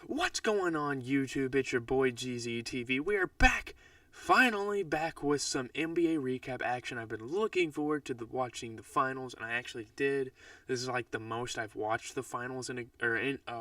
What's going on, YouTube? It's your boy GZTV. We are back, finally back with some NBA recap action. I've been looking forward to watching the finals, and I actually did. This is like the most I've watched the finals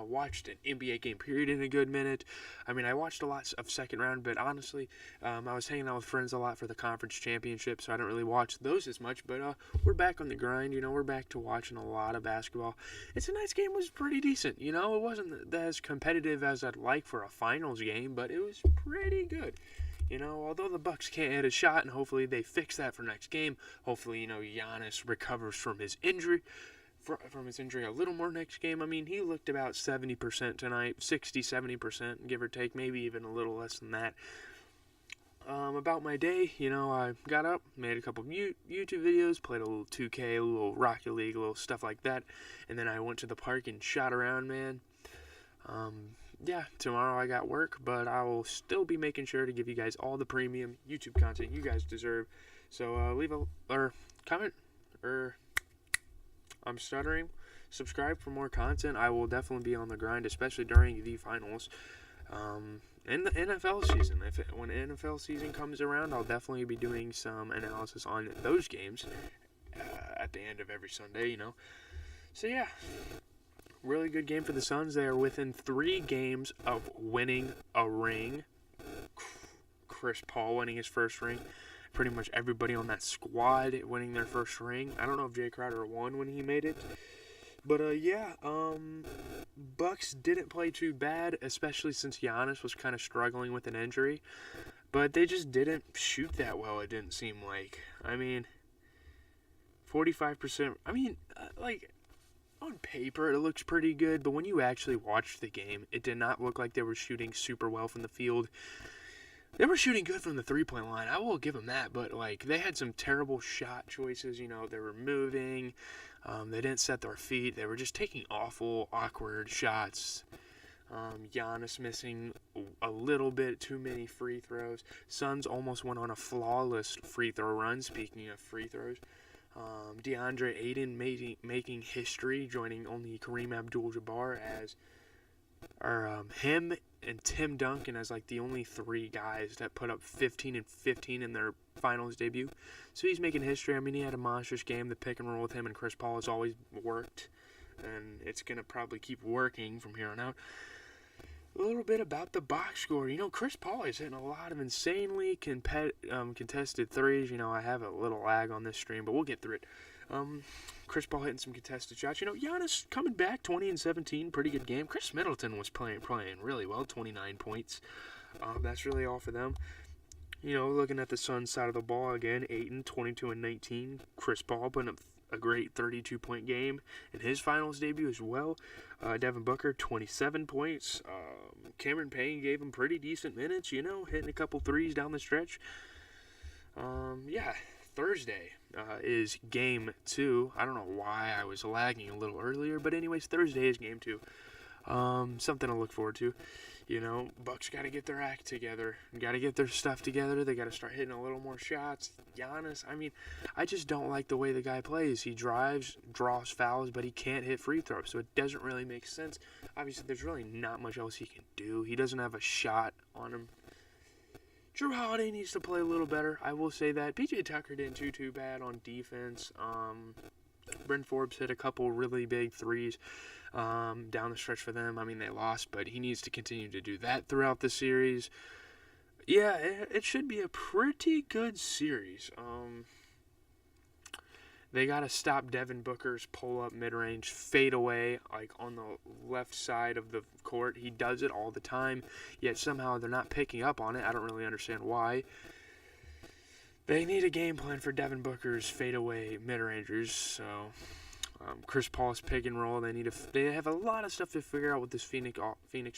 watched an NBA game period in a good minute. I mean, I watched a lot of second round, but honestly, I was hanging out with friends a lot for the conference championship, so I don't really watch those as much. But we're back on the grind. We're back to watching a lot of basketball. Tonight's game was pretty decent. It wasn't as competitive as I'd like for a finals game, but it was pretty good. Although the Bucks can't hit a shot, and hopefully they fix that for next game. Hopefully, Giannis recovers from his injury. From his injury a little more next game. I mean, he looked about 70% tonight, 60-70%, give or take, maybe even a little less than that. About my day, I got up, made a couple YouTube videos, played a little 2K, a little Rocket League, a little stuff like that, and then I went to the park and shot around, man. Tomorrow I got work, but I will still be making sure to give you guys all the premium YouTube content you guys deserve. So leave a comment, I'm stuttering. Subscribe for more content. I will definitely be on the grind, especially during the finals. And the NFL season. When NFL season comes around, I'll definitely be doing some analysis on those games at the end of every Sunday, So yeah, really good game for the Suns. They are within 3 games of winning a ring. Chris Paul winning his first ring. Pretty much everybody on that squad winning their first ring. I don't know if Jay Crowder won when he made it. But, Bucks didn't play too bad, especially since Giannis was kind of struggling with an injury. But they just didn't shoot that well, it didn't seem like. I mean, 45%. I mean, on paper, it looks pretty good. But when you actually watched the game, it did not look like they were shooting super well from the field. They were shooting good from the three-point line. I will give them that. But, they had some terrible shot choices. They were moving. They didn't set their feet. They were just taking awful, awkward shots. Giannis missing a little bit too many free throws. Suns almost went on a flawless free throw run, speaking of free throws. DeAndre Ayton making history, joining only Kareem Abdul-Jabbar him and Tim Duncan as the only 3 guys that put up 15 and 15 in their finals debut. So he's making history. I mean, he had a monstrous game. The pick and roll with him and Chris Paul has always worked, and it's going to probably keep working from here on out. A little bit about the box score. Chris Paul is hitting a lot of insanely contested threes. I have a little lag on this stream, but we'll get through it. Chris Paul hitting some contested shots. Giannis coming back, 20 and 17, pretty good game. Chris Middleton was playing really well, 29 points. That's really all for them. Looking at the Suns side of the ball again, Ayton, 22 and 19. Chris Paul putting up a great 32-point game in his finals debut as well. Devin Booker, 27 points. Cameron Payne gave him pretty decent minutes, hitting a couple threes down the stretch. Thursday is game 2. I don't know why I was lagging a little earlier, but anyways, Thursday is game 2. Something to look forward to. Bucks got to get their act together. Got to get their stuff together. They got to start hitting a little more shots. Giannis, I just don't like the way the guy plays. He drives, draws fouls, but he can't hit free throws, so it doesn't really make sense. Obviously, there's really not much else he can do. He doesn't have a shot on him. Jrue Holiday needs to play a little better. I will say that. PJ Tucker didn't do too bad on defense. Bryn Forbes hit a couple really big threes down the stretch for them. They lost, but he needs to continue to do that throughout the series. Yeah, it should be a pretty good series. They got to stop Devin Booker's pull-up mid-range fadeaway, on the left side of the court. He does it all the time, yet somehow they're not picking up on it. I don't really understand why. They need a game plan for Devin Booker's fadeaway mid-rangers. So, Chris Paul's pick and roll. They have a lot of stuff to figure out with this Phoenix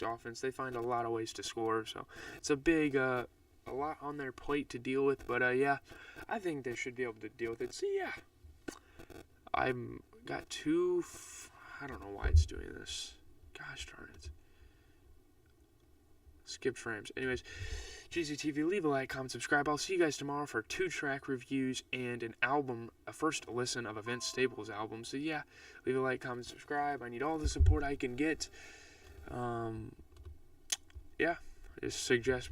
offense. They find a lot of ways to score. So it's a big, a lot on their plate to deal with. But I think they should be able to deal with it. So yeah, I've got 2. I don't know why it's doing this. Gosh darn it. Skipped frames. Anyways, GZTV, leave a like, comment, subscribe. I'll see you guys tomorrow for 2 track reviews and an album, a first listen of Vince Staples' album. So yeah, leave a like, comment, subscribe. I need all the support I can get. suggest